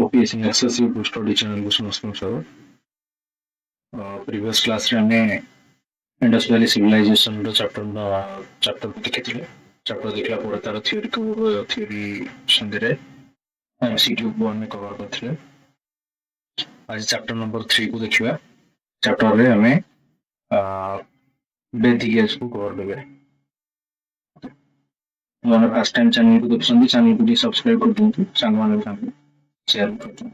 OPS accessible to study channel को समझ previous class रे हमने इंडस वैली सिविलाइजेशन रो चैप्टर देखिथिले चैप्टर देखला ପରେ तार थ्योरी को थ्योरी संदरे MCQ को हमने कवर करथिले आज चैप्टर नंबर 3 को देखिबा चैप्टर रे हमें बेसिक एज को कवर देबे मोर फर्स्ट टाइम चैनल को देखछन चैनल को सब्सक्राइब कर दियंतु संग माने साथ शेयर करतु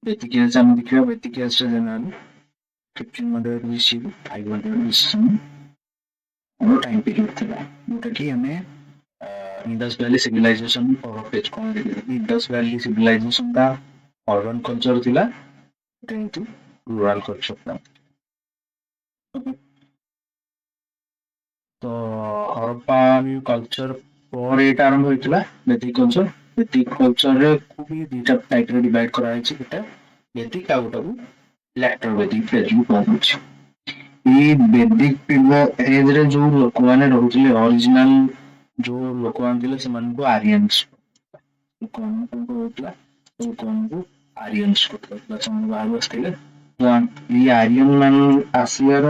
बेसिक एज हम देखिबा बेसिक एज से जनरल 1500 BC 500 BC वो टाइम पीरियड था जोटा कि हमें इंडस वैली सिविलाइजेशन और पेज कौन इंडस वैली सिविलाइजेशन का अर्बन कल्चर थिला किंतु रूरल कल्चर था तो हड़प्पा कल्चर पर एटा आरंभ होइतला वैदिक कल्चर रे को भी दुटा टाइप रे डिवाइड करा छै एटा वैदिक आ गोटा लेटर वैदिक फेज को कहउछ ई वैदिक पीरियड एज रे जो लोक माने रहुतले ओरिजिनल जो लोक माने दिले से मन को आर्यंस लोक माने को होतला को आर्यंस को होतला सम बाहर बसतिले ई आर्यन मान आसियार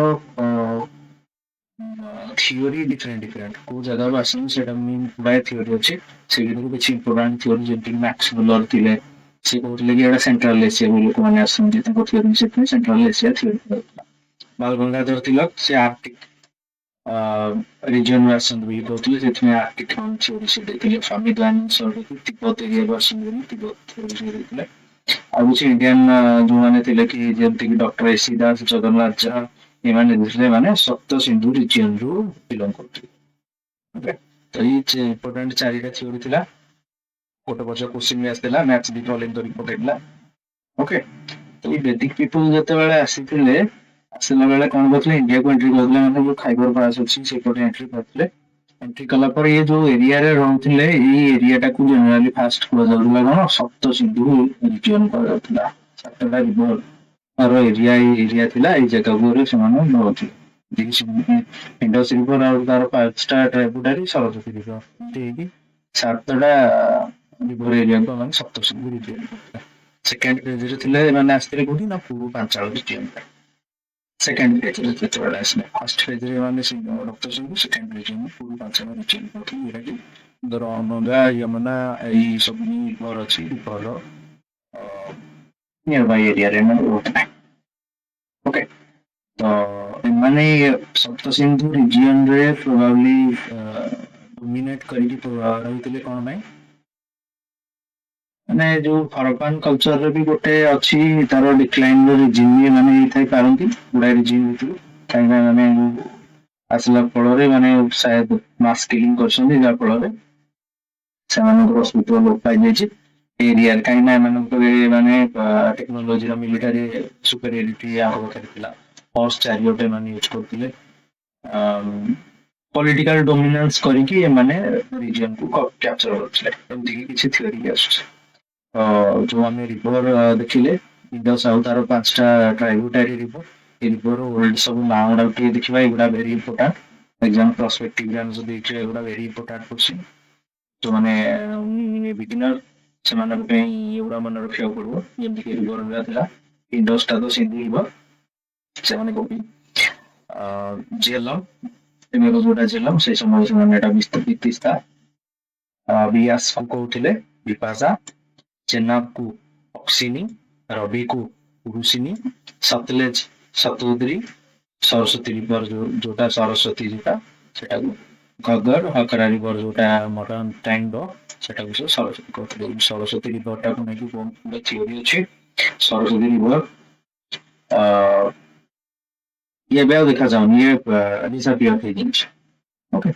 थियोरी डिफरेंट को जगह आसन सेटा मीन बाय थियोरी अछि से को किछि इंपोर्टेंट थियोरी जेंति मैक्स मुलर थिले से कहले कि एटा सेंट्रल एशिया लोक माने आसन जे ताको थियोरी से सेंट्रल एशिया थियोरी बाल गंगाधर तिलक से आर्टिक रीजन आसन भी कहले जेथमे आर्टिक थियोरी से देखले संविधान सर तिब्बत एरिया वर्षन में तिब्बत थियोरी से देखले आ कुछ इंडियन जो माने थिले कि जेंति कि डॉक्टर एसी दास जगन्नाथ झा एमाने दुसरे माने सप्त सिंधु रीजन रो बिलोंग करथि ओके तो ये इंपोर्टेंट चारिटा थियोरी थिला कोटे बच्चा क्वेश्चन में आस्तेला maths the following the report हैला ओके तो ये वैदिक पीपल जते बेले आसीथिले आसला बेले कोन करथले इंडिया को एंट्री करथले माने जो खाइबर पास अछि से कोटे एंट्री करथले एंट्री कला पर ये जो एरिया रे रहथले ई एरिया टा को जनरली फास्ट को जाउला कोन सप्त सिंधु रीजन को जाउला सप्तटा रिवर और एरिया थिला ए जगह को से माने रहथि इंडस रिवर और तार पांचटा ट्राइब्यूटरी सरस्वती रिवर ठीक सातटा रिवर एरिया को माने सप्त सिंधु रीजन सेकंड पेज रे थिले माने आस्ते कोठी ना पूर्व पांचाल रीजन सेकंड पेज रे थिले आसने फर्स्ट पेज रे माने डॉक्टर सिंह सेकंड पेज में पूर्व पांचाल रीजन को एरा कि दरनगा यमुना ए सब रिवर अछि रिवर nearby area रे ना होता ओके तो माने सप्त सिंधु रीजन रे प्रोबेबली डोमिनेट करिक रहउतले कोन भाई माने जो हड़प्पन कल्चर रे भी गोटे अछि तार डिक्लाइन रे रीजन माने थाई पारंती गुडा रीजन हितु काई माने आसला फल रे माने शायद मास किलिंग करछन जा फल रे सेमान को हॉस्पिटल लोक पाइ जाय एरिया कहीं ना माने टेक्नोलोजी रा मिलिटरी सुपीरियरिटी आरो करथिला फोर्स चारियोटे माने यूज करथिले पॉलिटिकल डोमिनेंस करिकि माने रीजन को कैप्चर करथिले एमति कि किछि थ्योरी आछे जो हमें रिवर देखिले इंडस आउ तार पांचटा ट्राइब्यूटरी रिवर ए रिवर वर्ल्ड सब नाउडा के देखिबा एगुडा वेरी इंपोर्टेंट एग्जाम पर्सपेक्टिव रे जो देखिबा एगुडा वेरी इंपोर्टेंट क्वेश्चन तो माने बिगिनर ସେମାନେ ପାଇଁ ଏଗୁଡା ମନେ ରଖିବାକୁ ପଡିବ ଯେମିତି କି ରିଭର ଥିଲା ଇଣ୍ଡସଟା ତ ସିନ୍ଧୁ ରିଭର ସେମାନେ କୋଉଠି ଜେଲମ ଏମିତି ଯୋଉଟା ଜେଲମ ସେଇ ସମୟରେ ସେମାନେ ଏଟା ବିସ୍ତିସ୍ତା ବିଆସକୁ କହୁଥିଲେ ବିପାଶା ଚେନାବକୁ ଅକ୍ସିନି ରବିକୁ ରୁସିନି ସତଲେଜ ସତୁଦ୍ରୀ ସରସ୍ୱତୀ ରିଭର ଯୋଉଟା ସରସ୍ୱତୀ ଯୋଉଟା ସେଟାକୁ घगर हकरा रिवर जोटा मॉडर्न टाइम दो सेटा को सरस्वती कहते सरस्वती रिवर टा को नेकी पूरा थ्योरी अछि सरस्वती रिवर ये बेल देखा जाओ ये डिसअपियर थे जिंस ओके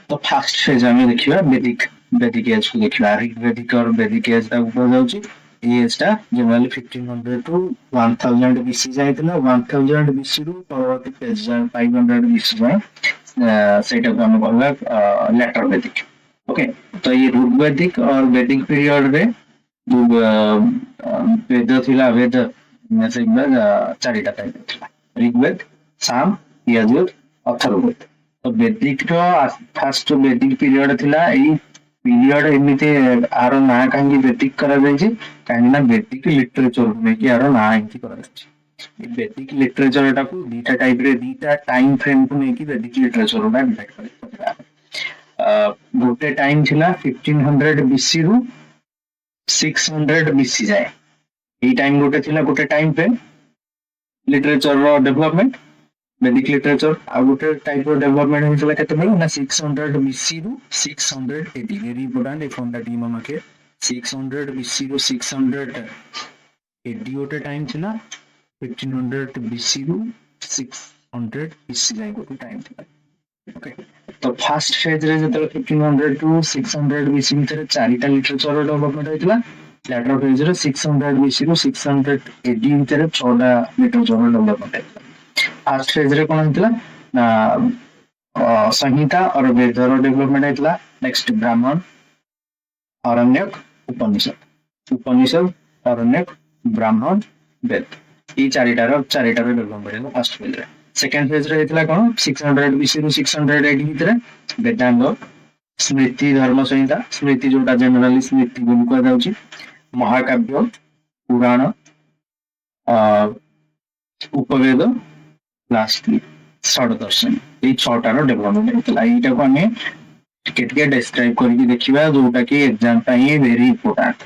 तो फर्स्ट फेज हमें देखिबा वैदिक एज को देखिबा वैदिक और वैदिक एज ता ऊपर जाउची ये एज ता जनरली 1500 टू 1000 बीसी जायतला 1000 बीसी रु परवर्ती फेज 500 बीसी जाय सेटा को हम कहबा लेटर वैदिक ओके तो ये ऋग्वैदिक और वैदिक पीरियड रे जो वेद थिला वेद से चारिटा टाइप थिला ऋग्वेद साम यजुर अथर्ववेद तो वैदिक रो फर्स्ट वैदिक पीरियड थिला एई ପିରିୟଡ ଏମିତି ଆର ନାଁ କାହିଁକି ବେଦିକ କରାଯାଇଛି, କାହିଁକି ନା ବେଦିକ ଲିଟରେଚର ନେଇକି ଆର ନାଁ ଏମିତି କରାଯାଇଛି। ଏ ବେଦିକ ଲିଟରେଚର ଟାକୁ ଦିଟା ଟାଇପ ରେ ଦିଟା ଟାଇମ ଫ୍ରେମ କୁ ନେଇକି ବେଦିକ ଲିଟରେଚର ଗୁଡା ଡିଭାଇଡ କରିବା। ଗୋଟେ ଟାଇମ ଥିଲା 1500 BC ରୁ 600 BC ଯାଏ। ଏଇ ଟାଇମ ଗୋଟେ ଥିଲା, ଗୋଟେ ଟାଇମ ଫ୍ରେମ लिटरेचर रो डेवलपमेंट वैदिक लिटरेचर। आ गोटे टाइप रो डेवलपमेंट होइछला केतेबेले ना 600 BC रू 600 AD। Very important A from that मन के 600 BC रू 600 AD गोटे टाइम थिला। 1500 BC रू 600 BC जाय गोटे टाइम थिला। ओके, तो फर्स्ट फेज रे जतले 1500 टू 600 BC भितर चारिटा लिटरेचर डेवलपमेंट होइछला। लैटर फेज रे 600 BC रू 600 AD भितर छोटा लिटरेचर डेवलपमेंट होइछला। फर्स्ट फेज रे कोन होइछला ना संहिता और वेदर डेवलपमेंट होइछला। नेक्स्ट ब्राह्मण, आरण्यक, उपनिषद। उपनिषद, आरण्यक, ब्राह्मण, वेद, ई चारिटार डेवलपमेंट होइछला फर्स्ट फेज रे। सेकंड फेज रे होइछला कोन 600 BC रू 600 AD भितर वेदांग, स्मृति, धर्म संहिता। स्मृति जोटा जनरली स्मृति बोली कहा जाउची, महाकाव्य, पुराण, उपवेद, लास्टली षड दर्शन। ये छटार डेवलपमेंट होता है। एटा को हमें टिके डिस्क्राइब करके देखिबा जोटा कि एग्जाम ପାଇଁ वेरी इंपोर्टेंट।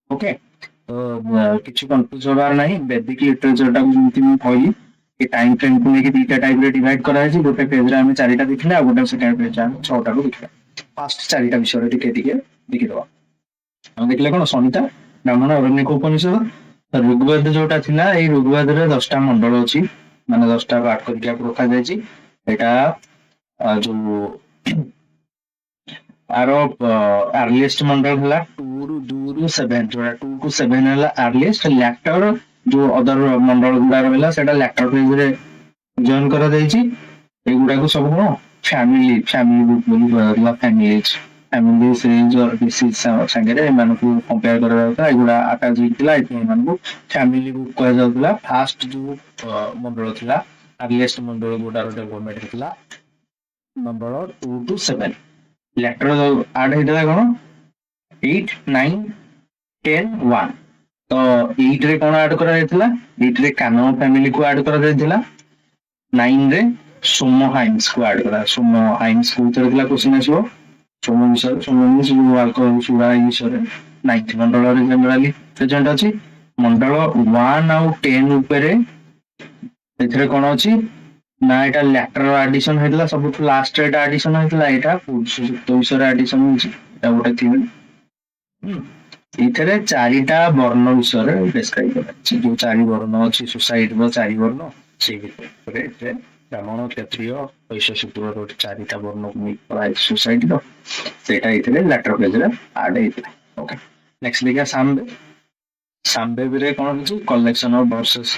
ओके, तो किछि कंफ्यूज होबार नाही। वैदिक लिटरेचर टा जेमति मु कहि कि टाइम फ्रेम को लेके दीटा टाइप रे डिवाइड करा है। गोटे पेज रे हम चारिटा देखिले, आ गोटे सेकंड पेज रे हम छटा को देखिले। फास्ट चारिटा विषय रे टिके देखि दवा। हम देखले कोन संहिता, ब्राह्मण, आरण्यक, उपनिषद। ऋग्वेद जोटा थिला, ए ऋग्वेद रे 10टा मंडल अछि, माने 10टा पार्ट करके रखा जाय छी। एटा जो आरो अर्लीस्ट मंडल हला 2 रू 2 रू 7, जोटा 2 टू 7 हला अर्लीस्ट। लैटर जो अदर मंडल गुडा रहला सेटा लैटर पेज रे जॉइन करा जाय छी। ए गुडा को सब को फैमिली बुक बोली कहला। फैमिली सीरीज और डिसीज संगे मान को कंपेयर करा जाता। एगुडा अटैच होइतिला, एते मान को फैमिली बुक कहा जाउतिला। फास्ट जो मंडल थिला, अर्लीस्ट मंडल गुडा रो डेवलपमेंट थिला मंडल 2 टू 7। लेटर ऐड होइतिला कोन 8 9 10 1। तो 8 रे कोन ऐड करा जायतिला, 8 रे कानो फैमिली को ऐड करा जायतिला। 9 रे सोमो हाइम्स को ऐड करा। सोमो हाइम्स को उतरतिला क्वेश्चन आछो। सोमो विषय, सोमो मींस जो अल्कोहल सुरा ई विषय 9th मंडल रे जनरली प्रेजेंट अछि। मंडल 1 आउ 10 ऊपर एथरे कोन अछि ना एटा लैटर एडिशन हेतला। सब लास्ट एटा एडिशन हेतला। एटा पुरुष विषय एडिशन होछि। एटा गोटे थिबे। इथरे चारिटा वर्ण विषय डिस्क्राइब करछि। जो चारि वर्ण अछि सोसाइटी रो चारि वर्ण, से भितरे ब्राह्मण, क्षत्रिय, वैश्य, शूद्र रो चारिटा वर्ण को मिक्स सोसाइटी रो सेटा इथले लेटर पेज रे ऐड हेतला। ओके, नेक्स्ट देखिया साम्बे। साम्बे रे कोन होछि कलेक्शन ऑफ वर्सेस।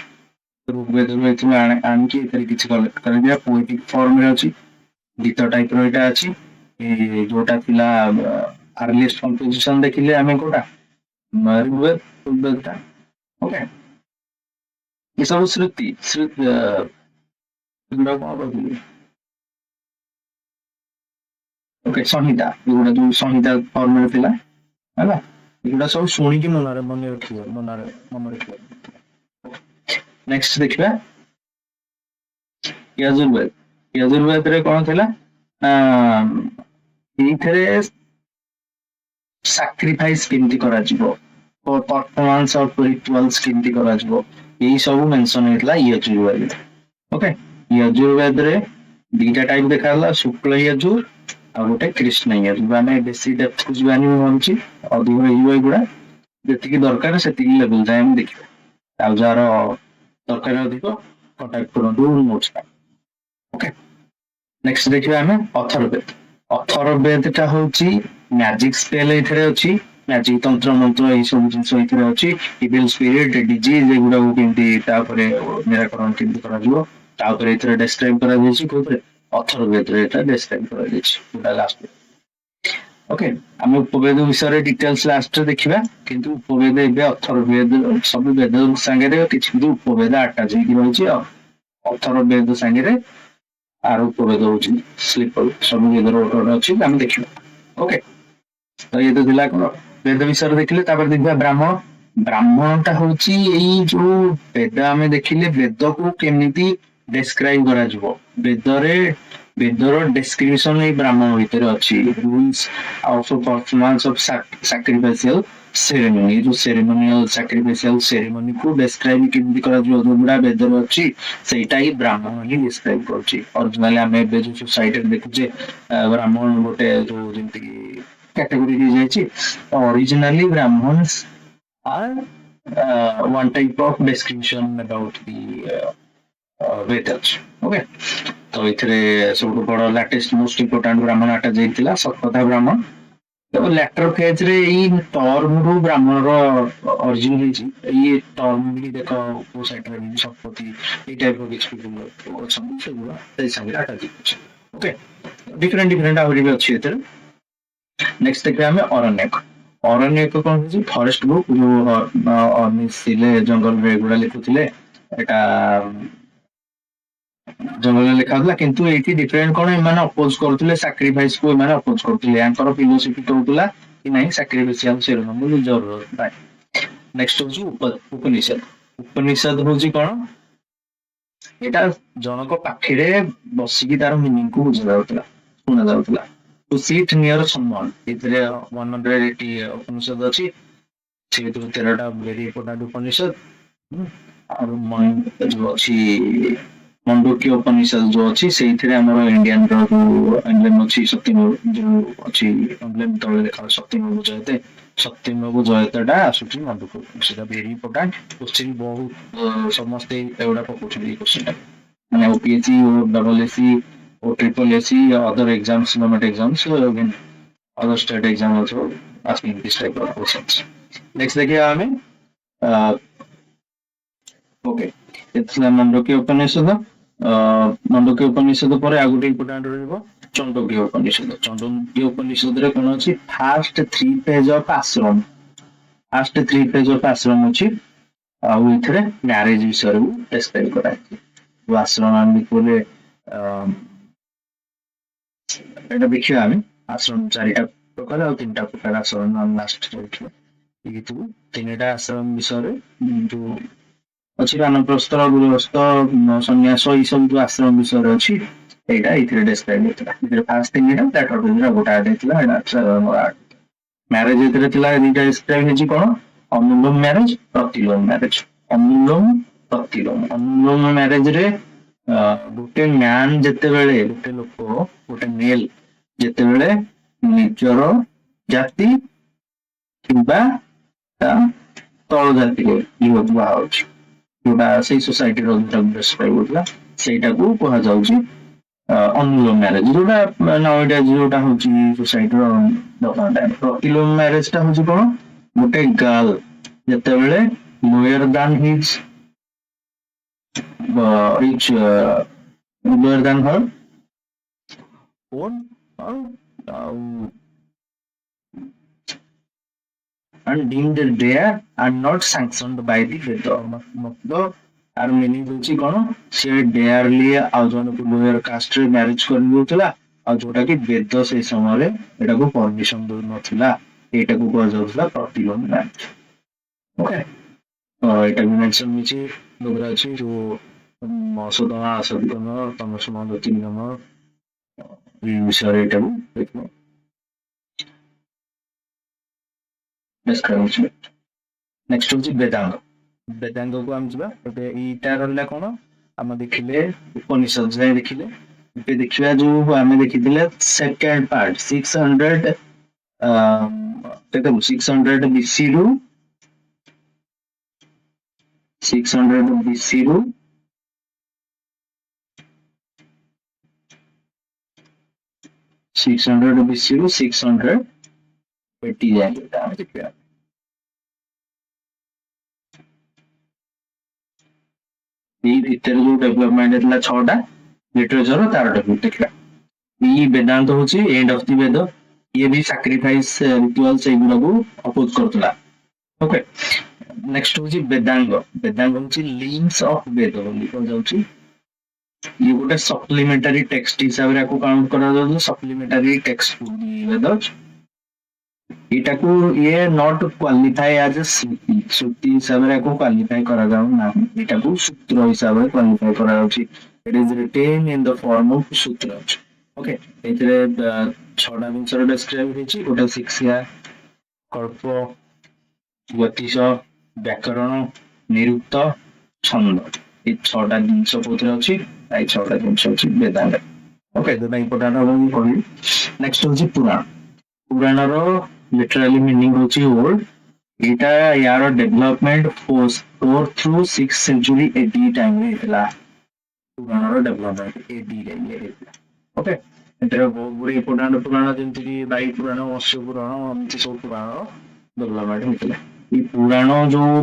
ऋग्वेद रो एथु आनकी इथरे किछि कलेक्ट करबिया पोएटिक फॉर्म रे अछि। दीता टाइप रो एटा अछि। ए जोटा थिला अर्लीस्ट कंपोजिशन देखिले हमें कोटा ऋग्वेद टा। ओके, ये सब श्रुति गुडा कोन कहबी। ओके, संहिता गुडा जो संहिता फॉर्म रे थिला हैला। एगुडा सब सुनी कि मन रखियो, मन रखियो। नेक्स्ट देखिबा यजुर्वेद। यजुर्वेद रे कोन थिला एथरे सैक्रिफाइस केमती करा जिवो, परफॉर्मेंस ऑफ रिचुअल्स केमती करा जिवो, एई सब मेंशन हेतला यजुर्वेद। ओके, यजुर्वेद रे दीटा टाइप देखाला, शुक्ल यजुर आ गोटे कृष्ण यजुर। माने बेसी डेप्थ को जानि होछि, अधिक होई गुडा जेतिकी दरकार सेतिकी लेवल जाय हम देखिबा। आ जार दरकार अधिक कांटेक्ट करंतु नोट्स का। ओके, नेक्स्ट देखिबा हमें अथर्ववेद। अथर्ववेद टा होछि मैजिक स्पेल एथरे अछि। मैजिक तंत्र मंत्र ए सब जिंस एथरे अछि। इविल स्पिरिट, डिजीज एगुडा को केमती तापरे निराकरण केमती करा जिवो तापरे एथरे डिस्क्राइब करा जेछि। कोपरे अथर्ववेद रे एटा डिस्क्राइब करा जेछि पूरा लास्ट। ओके, हम उपवेद विषय डिटेल्स लास्ट देखिबा, किंतु उपवेद एबे अथर्ववेद सब वेद संगे रे किछि भी उपवेद अटैच होई रहछि। अथर्ववेद संगे रे आर उपवेद होछि स्लीपर सब वेद रो अछि हम देखिबा। ओके, ତ ଇଏ ତ ଥିଲା କଣ ବେଦ ବିଷୟରେ ଦେଖିଲେ। ତାପରେ ଦେଖିବା ବ୍ରାହ୍ମଣ। ବ୍ରାହ୍ମଣଟା ହଉଛି ଏଇ ଯୋଉ ବେଦ ଆମେ ଦେଖିଲେ ବେଦକୁ କେମିତି ଡେସ୍କ୍ରାଇବ କରାଯିବ, ବେଦରେ ବେଦର ଡେସ୍କ୍ରିପସନ ଏଇ ବ୍ରାହ୍ମଣ ଭିତରେ ଅଛି। ରୁଲ୍ସ ଆଉ ସବୁ ପରଫର୍ମାନ୍ସ ଅଫ ସାକ୍ରିଫାଇସିଆଲ ସେରେମନି, ଯୋଉ ସେରେମନିଆଲ ସାକ୍ରିଫାଇସିଆଲ ସେରେମନି କୁ ଡେସ୍କ୍ରାଇବ କେମିତି କରାଯିବ ଯୋଉଗୁଡା ବେଦରେ ଅଛି ସେଇଟା ହିଁ ବ୍ରାହ୍ମଣ ହିଁ ଡେସ୍କ୍ରାଇବ କରୁଛି। ଅରିଜିନାଲି ଆମେ ଏବେ ଯୋଉ ସୋସାଇଟିରେ ଦେଖୁଛେ ବ୍ରାହ୍ମଣ ଗୋଟେ ଯୋଉ ଯେମିତି category ହେଇଯାଇଛି, originally Brahmins are one type of description about the Vedas. Okay, ତ ଏଥିରେ ସବୁଠୁ ବଡ ଲାଟେଷ୍ଟ ମୋଷ୍ଟ ଇମ୍ପୋର୍ଟାଣ୍ଟ ବ୍ରାହ୍ମଣ ଆଟା ଯାଇଥିଲା ସତକଥା ବ୍ରାହ୍ମଣ। ଲାଟର ଫେଜ ରେ ଏଇ ଟର୍ମ ରୁ ବ୍ରାହ୍ମଣର ଅରିଜିନ ହେଇଛି। ଏଇ ଟର୍ମ ବି ଦେଖ କୋଉ ସାଇଡରେ ଶତପଥୀ ଏଇ ଟାଇପ ର କିଛି ପିପୁଲ ଅଛନ୍ତି, ସେଗୁଡା ସେଇ ସାଙ୍ଗରେ ଆଟାଚ ଅଛି। ଓକେ, ଡିଫରେଣ୍ଟ ଡିଫରେଣ୍ଟ ଆହୁରି ବି ଅଛି ଏଥିରେ। ନେକ୍ସଟ ଦେଖିବା ଆମେ ଅରଣ୍ୟକ। ଅରଣ୍ୟକ କଣ ହଉଛି ଫରେଷ୍ଟ ବୁକ୍, ଯୋଉ ଅର୍ନିସ୍ ଥିଲେ ଜଙ୍ଗଲରେ ଏଗୁଡା ଲେଖୁଥିଲେ। ଏଟା ଜଙ୍ଗଲରେ ଲେଖା ହଉଥିଲା, କିନ୍ତୁ ଏଇଠି ଡିଫରେଣ୍ଟ କଣ ଏମାନେ ଅପୋଜ କରୁଥିଲେ ସାକ୍ରିଫାଇସ କୁ, ଏମାନେ ଅପୋଜ କରୁଥିଲେ। ୟାଙ୍କର ଫିଲୋସଫି କହୁଥିଲା କି ନାହିଁ ସାକ୍ରିଫାଇସିଆଲ ସେରେମନି ଜରୁରତ ନାହିଁ। ନେକ୍ସଟ ହଉଛି ଉପନିଷଦ। ଉପନିଷଦ ହଉଛି କଣ, ଏଇଟା ଜଣଙ୍କ ପାଖରେ ବସିକି ତାର ମିନିଂ କୁ ବୁଝା ଯାଉଥିଲା, ଶୁଣା ଯାଉଥିଲା। To sit near someone, ଏଥିରେ 180 ଉପନିଷଦ ଅଛି। ସେ ଭିତରୁ 13ଟା ଭେରି ଇମ୍ପୋର୍ଟାଣ୍ଟ ଉପନିଷଦ। ଆଉ ଯୋଉ ଅଛି ମଣ୍ଡୁକ୍ୟ ଉପନିଷଦ ଯୋଉ ଅଛି, ସେଇଥିରେ ଆମର ଇଣ୍ଡିଆନ ର ଯୋଉ ଏମ୍ବ୍ଲେମ ଅଛି ସତ୍ୟମ, ଯୋଉ ଅଛି ଏମ୍ବ୍ଲେମ ତଳେ ଲେଖା ସତ୍ୟମେବ ଜୟତେ, ସତ୍ୟମେବ ଜୟତେଟା ଆସୁଛି ମଣ୍ଡୁକ୍ୟ ଉପନିଷଦ। ଭେରି ଇମ୍ପୋର୍ଟାଣ୍ଟ କୋଶ୍ଚିନ୍, ବହୁତ ସମସ୍ତେ ଏଗୁଡା ପକଉଛନ୍ତି ଏଇ କୋଶ୍ଚିନ୍ ଟା, ମାନେ OPSC, double SC, triple SE, other exams, government exams, even other state exam also asking this type of questions. Next ଦେଖିବା ଆମେ ଓକେ, ଏଥିଲା ମଣ୍ଡୁକ୍ୟ ଉପନିଷଦ। ମଣ୍ଡୁକ୍ୟ ଉପନିଷଦ ପରେ ଆଉ ଗୋଟେ ଇମ୍ପୋର୍ଟାଣ୍ଟ ରହିବ ଚଣ୍ଡକୀୟ ଉପନିଷଦ। ଚଣ୍ଡକୀୟ ଉପନିଷଦରେ କଣ ଅଛି, ଫାର୍ଷ୍ଟ 3 ପେଜ ଅଫ ଆଶ୍ରମ, ଫାର୍ଷ୍ଟ 3 ପେଜ ଅଫ ଆଶ୍ରମ ଅଛି। ଆଉ ଏଥିରେ ମ୍ୟାରେଜ ବିଷୟରେ ବି ଡେସ୍କ୍ରାଇବ କରାଯାଇଛି। ଯୋଉ ଆଶ୍ରମ ଆମେ ଦେଖିଲେ এটা ଦେଖିବା ଆମେ ଆଶ୍ରମ 4ଟା ପ୍ରକାର ଆଉ 3ଟା ପ୍ରକାର ଆଶ୍ରମ ଆମେ ଲାଷ୍ଟ ଦେଖିବା। ଏଇ ତିନିଟା ଆଶ୍ରମ ବିଷୟରେ ଯୋଉ ଅଛି ବାନପ୍ରସ୍ଥ, ଗୃହସ୍ଥ, ସନ୍ନ୍ୟାସ, ଏଇ ସବୁ ଯୋଉ ଆଶ୍ରମ ବିଷୟରେ ଅଛି ଏଇଟା ଏଇଥିରେ ଡେସ୍କ୍ରାଇବ ହେଇଥିଲା। ଏଥିରେ ଫାର୍ଷ୍ଟ 3ଟା, ଲାଟର 2ଟା ଗୋଟେ ଆଡ ହେଇଥିଲା। ମ୍ୟାରେଜ ଏଥିରେ ଥିଲା, ଦିଟା ଡେସ୍କ୍ରାଇବ ହେଇଛି କଣ, ଅନୁଲୋମ ମ୍ୟାରେଜ, ପ୍ରତିଲୋମ ମ୍ୟାରେଜ। ଅନୁଲୋମ ପ୍ରତିଲୋମ, ଅନୁଲୋମ ମ୍ୟାରେଜରେ ଗୋଟେ ମ୍ୟାନ ଯେତେବେଳେ, ଗୋଟେ ଲୋକ, ଗୋଟେ ମେଲ ଯେତେବେଳେ ନିଜର ଜାତି କିମ୍ବା ତା ତଳ ଜାତିରେ ଝିଅକୁ ବାହା ହଉଛି, ଯୋଉଟା ସେଇ ସୋସାଇଟିର ଡେସ୍କ୍ରାଇବ ହଉଥିଲା, ସେଇଟାକୁ କୁହାଯାଉଛି ଅନୁଲୋମ ମ୍ୟାରେଜ। ଯୋଉଟା ଯୋଉଟା ହଉଛି ସୋସାଇଟିର। ପ୍ରତିଲୋମ ମ୍ୟାରେଜ ଟା ହଉଛି କଣ, ଗୋଟେ ଗାର୍ଲ ଯେତେବେଳେ ଲୋୟର ଦାନ ହିଜ ଲୋୟର ଦାନ ହର own and deemed dare and not sanctioned by the Veda। मतलब ତାର ମିନିଂ ହଉଛି କଣ, ସେ ଡେୟାରଲି ଆଉ ଜଣକୁ ଲୋୟର କାଷ୍ଟରେ ମ୍ୟାରେଜ କରିଦଉଥିଲା, ଆଉ ଯୋଉଟା କି ବେଦ ସେଇ ସମୟରେ ଏଟାକୁ ପରମିଶନ ଦଉନଥିଲା। ଏଇଟାକୁ କୁହାଯାଉଥିଲା ପ୍ରତିଲୋମ ମ୍ୟାରେଜ। ଓକେ, ଏଇଟା ବି ମେନସନ ହେଇଛି ଲୋଗରା ଅଛି, ଯୋଉ ସୋଦମା ସଦଗମ ତମସମ ଜ୍ୟୋତିର୍ଗମ ବିଷୟରେ ଏଇଟାକୁ ଦେଖିବ। ନେକ୍ସଟ ହଉଛି ବେଦାଙ୍ଗ। ବେଦାଙ୍ଗକୁ ଆମେ ଯିବା। ଏବେ ଏଇଟା ରହିଲା କଣ, ଆମେ ଦେଖିଲେ ଉପନିଷଦ ଯାଏ ଦେଖିଲେ। ଏବେ ଦେଖିବା ଯୋଉ ଆମେ ଦେଖିଥିଲେ ସେକେଣ୍ଡ ପାର୍ଟ 600 600 BC ରୁ 600 BC ରୁ 680 ଯାଏ ଆମେ ଦେଖିବା। ଏଇ ଭିତରେ ଯୋଉ ଡେଭଲପମେଣ୍ଟ ହେଇଥିଲା 6ଟା ଲିଟରେଚର, ତାର ଡେଭଲପ ଦେଖିବା। ଏଇ ବେଦାନ୍ତ ହଉଛି ଏଣ୍ଡ ଅଫ ଦି ବେଦ। ଇଏ ବି ସାକ୍ରିଫାଇସ ରିଚୁଆଲସ ଏଗୁଡାକୁ ଅପୋଜ କରୁଥିଲା। ଓକେ, ନେକ୍ସଟ ହଉଛି ବେଦାଙ୍ଗ। ବେଦାଙ୍ଗ ହଉଛି ଲିମ୍ସ ଅଫ ବେଦ ବୋଲି କୁହାଯାଉଛି। ଇଏ ଗୋଟେ ସପ୍ଲିମେଣ୍ଟାରୀ ଟେକ୍ସଟ ହିସାବରେ ଆକୁ କାଉଣ୍ଟ କରାଯାଉଛି, ସପ୍ଲିମେଣ୍ଟାରୀ ଟେକ୍ସଟ ବେଦ। ଏଟାକୁ ଇଏ ନଟ୍ କ୍ୱାଲିଫାଏ ଆଜ ଏ ଶ୍ରୁତି ହିସାବରେ ଏକୁ କ୍ୱାଲିଫାଏ କରାଯାଉ ନାହିଁ, ଏଟାକୁ ସୂତ୍ର ହିସାବରେ କ୍ୱାଲିଫାଏ କରାଯାଉଛି। It is written in the form of ସୂତ୍ର। ଓକେ, ଏଥିରେ 6ଟା ଜିନିଷର ଡେସ୍କ୍ରାଇବ ହେଇଛି। ଗୋଟେ ଶିକ୍ଷା, କଳ୍ପ, ଜ୍ୟୋତିଷ, ବ୍ୟାକରଣ, ନିରୁକ୍ତ, ଛନ୍ଦ। ଏଇ 6ଟା ଜିନିଷ କୋଉଥିରେ ଅଛି? ଏଇ 6ଟା ଜିନିଷ ଅଛି ବେଦାନ୍ତ। ଓକେ, ଯୋଉଟା ଇମ୍ପୋର୍ଟାଣ୍ଟ ହବ ମୁଁ କହିବି। ନେକ୍ସଟ ହଉଛି ପୁରାଣ। ପୁରାଣର ଲିଟରାଲି ମିନିଂ ହଉଛି ଓଲ୍ଡ। ଏଇଟା ୟାର ଡେଭଲପମେଣ୍ଟ 4th-6th ସେଞ୍ଚୁରୀ ଏଡି ଟାଇମରେ ହେଇଥିଲା। ପୁରାଣର ଡେଭଲପମେଣ୍ଟ ଏଡି ରେ ଇଏ ହେଇଥିଲା। ଓକେ, ଏଥିରେ ବହୁତ ଗୁଡିଏ ଇମ୍ପୋର୍ଟାଣ୍ଟ ପୁରାଣ ଯେମିତିକି ବାୟୁ ପୁରାଣ, ମତ୍ସ୍ୟ ପୁରାଣ, ଏମିତି ସବୁ ପୁରାଣ ଡେଭଲପମେଣ୍ଟ ହେଇଥିଲା। ଏଇ ପୁରାଣ ଯୋଉ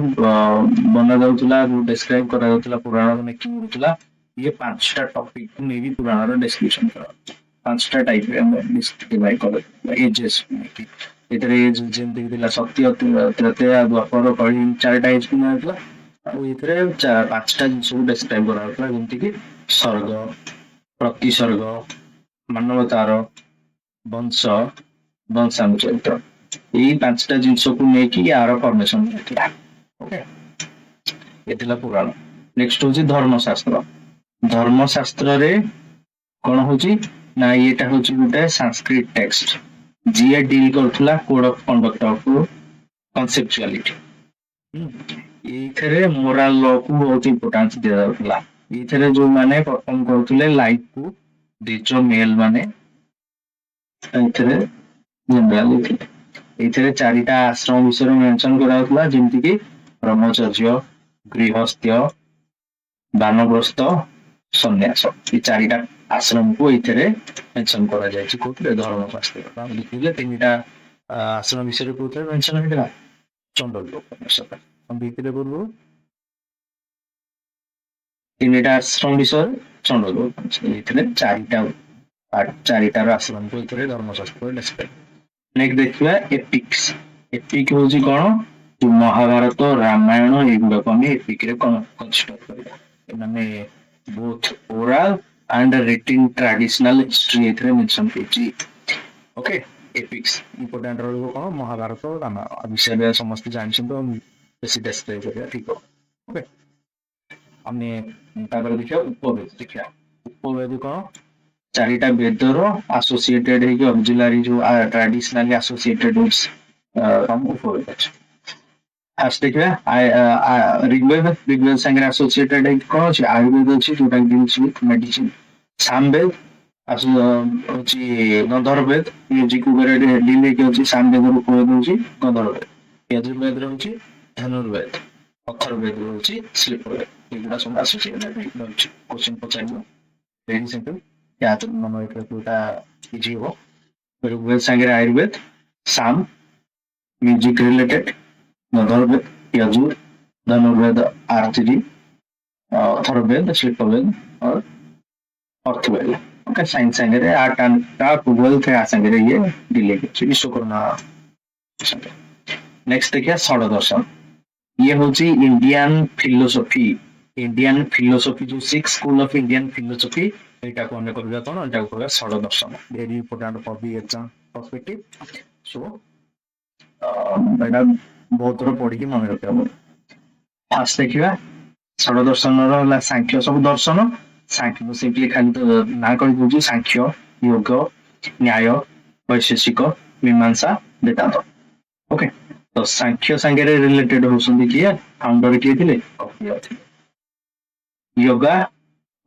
ବନା ଯାଉଥିଲା, ଯୋଉ ଡେସ୍କ୍ରାଇବ କରାଯାଉଥିଲା, ପୁରାଣ ନେଇକି ମିଳୁଥିଲା, ଇଏ 5ଟା ଟପିକକୁ ନେଇକି ପୁରାଣର ଡେସ୍କ୍ରିପସନ କରାଯାଉଛି। 5ଟା ଟାଇପରେ ଆମେ ଡିଭାଇଡ କରାଯାଉଛି ଏଜେସ୍ ନେଇକି। ଏଥିରେ ଏଜ ଯେମିତିକି ଥିଲା ସତ୍ୟ, ତ୍ରେତୟା, ଦ୍ୱାପର, କଳି, 4ଟା ଏଜକୁ ନିଆଯାଉଥିଲା। ଆଉ ଏଥିରେ 5ଟା ଜିନିଷକୁ ଡେସ୍କ୍ରାଇବ କରାଯାଉଥିଲା, ଯେମିତିକି ସର୍ଗ, ପ୍ରତିସର୍ଗ, ମାନବତାର, ବଂଶ, ବଂଶାନୁଚରିତ। ଏଇ 5ଟା ଜିନିଷକୁ ନେଇକି ଆର ଫର୍ମେସନ ହେଇଥିଲା। ଓକେ, ଏ ଥିଲା ପୁରାଣ। ନେକ୍ସଟ ହଉଛି ଧର୍ମଶାସ୍ତ୍ର। ଧର୍ମଶାସ୍ତ୍ରରେ କଣ ହଉଛି ନା ଏଇଟା ହଉଛି ଗୋଟେ ସାଂସ୍କ୍ରିଟ ଟେକ୍ସଟ। ଯିଏ ଡିଲ୍ କରୁଥିଲା କୋଡ ଅଫ କଣ୍ଡକ୍ଟ ଅଫ କନସେପଚୁଆଲିଟି। ଏଇଥିରେ ମୋରାଲ ଲ କୁ ବହୁତ ଇମ୍ପୋର୍ଟାନ୍ସ ଦିଆଯାଉଥିଲା। ଏଇଥିରେ ଯୋଉମାନେ ପରଫର୍ମ କରୁଥିଲେ ଲାଇଫ କୁ, ନିଜ ମେଲ ମାନେ ଏଇଥିରେ ଜେନେରାଲି ଥିଲେ। ଏଇଥିରେ 4ଟା ଆଶ୍ରମ ବିଷୟରେ ମେନସନ କରାଯାଉଥିଲା, ଯେମିତିକି ବ୍ରହ୍ମଚର୍ଯ୍ୟ, ଗୃହସ୍ଥ୍ୟ, ବାନପ୍ରସ୍ଥ, ସନ୍ନ୍ୟାସ। ଏଇ 4ଟା ଆଶ୍ରମକୁ ଏଇଥିରେ ମେନସନ କରାଯାଇଛି। କୋଉଥିରେ? ଧର୍ମଶାସ୍ତ୍ର। ଆମେ ଦେଖିଲେ 3ଟା ଆଶ୍ରମ ବିଷୟରେ କୋଉଥିରେ ମେନସନ ହେଇଥିଲା? ଚଣ୍ଡୋଲ ଉପନିଷଦ। ଆମେ ଦେଖିଲେ ପୂର୍ବରୁ 3ଟା ଆଶ୍ରମ ବିଷୟରେ ଚଣ୍ଡୋଲ ଉପନିଷଦ। ଏଇଥିରେ 4ଟାର ଆଶ୍ରମକୁ ଏଥିରେ ଧର୍ମଶାସ୍ତ୍ର ଡେସ୍କ୍ରାଇବ। ନେକ୍ସଟ ଦେଖିବା ଏପିକ୍ସ। ଏପିକ ହଉଛି କଣ? ମହାଭାରତ, ରାମାୟଣ, ଏଗୁଡାକୁ ଆମେ ଏପିକରେ କନସିଡର କରିବା। ମାନେ both oral and ରିଟିନ traditional history ଏଥିରେ ମେନସନ ହେଇଛି। ଓକେ, ଏପିକ୍ସ ଇମ୍ପୋର୍ଟାଣ୍ଟ ରହିବ କଣ? ମହାଭାରତ, ରାମାୟଣ ବିଷୟରେ ସମସ୍ତେ ଜାଣିଛନ୍ତି, ବେଶୀ ଡେସ୍କ୍ରାଇବ କରିବା ଠିକ ହବ। ଓକେ, ଆମେ ତାପରେ ଦେଖିବା ଉପବେଦ। ଦେଖିବା ଉପବେଦ କଣ? 4ଟା ବେଦର ଆସୋସିଏଟେଡ ହେଇକି ଅକ୍ସିଲାରୀ ଯୋଉ ଟ୍ରାଡିସନାଲି ଆସୋସିଏଟେଡ ଉପବେଦ ଅଛି। ଫାର୍ଷ୍ଟ ଦେଖିବା ଋଗ୍ବେଦ। ଋଗ୍ବେଦ ସାଙ୍ଗରେ ଆସୋସିଏଟେଡ ହେଇକି କଣ ଅଛି? ଆୟୁର୍ବେଦ ଅଛି, ଯୋଉଟା ଡିଲ୍ସ ୱିଥ ମେଡିସିନ। ସାମବେଦ ହଉଛି ଗନ୍ଧର୍ବେଦ, ମ୍ୟୁଜିକ ଉପରେ ଡିଲ୍ ହେଇକି ଅଛି। ସାମବେଦର ଉପବେଦ ହଉଛି ଗନ୍ଧର୍ବେଦ। ୟଜୁର୍ବେଦ ରହୁଛି ଧନୁର୍ବେଦ। ଅଥର୍ବେଦ ରହୁଛି ଶିଳ୍ପବେଦ। ଏଗୁଡା ସବୁ ଆସୋସିଏଟେଡ ହେଇକି ରହିଛି। କ୍ୱେଶ୍ଚନ ପଚାରିବ, ଭେରି ସିମ୍ପଲ, ମନେ ରଖିବା ଯୋଉଟା ଇଜି ହବ। ଋଗ୍ବେଦ ସାଙ୍ଗରେ ଆୟୁର୍ବେଦ, ସାମ music related, Gandharvaveda, Yajur, Dhanurveda, archery, Atharvaveda, Shilpaveda और अर्थवेद। ओके, साइंस संगे आर्ट एंड क्राफ्ट वेल्थ आ संगे ये डिले के विश्वकर्मा। नेक्स्ट देखिए षडदर्शन। ये होची इंडियन फिलोसफी। इंडियन फिलोसफी जो 6 स्कूल ऑफ इंडियन फिलोसफी, एटा को हमने करबा कोन? एटा को करबा षडदर्शन। Very important for the exam perspective. So ଏଇଟା ବହୁତ ଥର ପଢିକି ମନେ ରଖିବାକୁ ପଡିବ। ଫାର୍ଷ୍ଟ ଦେଖିବା ଷଡ଼ଦର୍ଶନର ହେଲା ସାଂଖ୍ୟ। ସବୁ ଦର୍ଶନ ସାଂଖ୍ୟ, ମୁଁ ସିମ୍ପଲି ଖାଲି ନାଁ କହିଦଉଛି, ସାଂଖ୍ୟ, ଯୋଗ, ନ୍ୟାୟ, ବୈଶେଷିକ, ମୀମାଂସା, ବେଦାନ୍ତ। ଓକେ, ତ ସାଂଖ୍ୟ ସାଙ୍ଗରେ ରିଲେଟେଡ ହଉଛନ୍ତି କିଏ? ଫାଉଣ୍ଡର କିଏ ଥିଲେ? କପିଳ ଥିଲେ। ୟୋଗା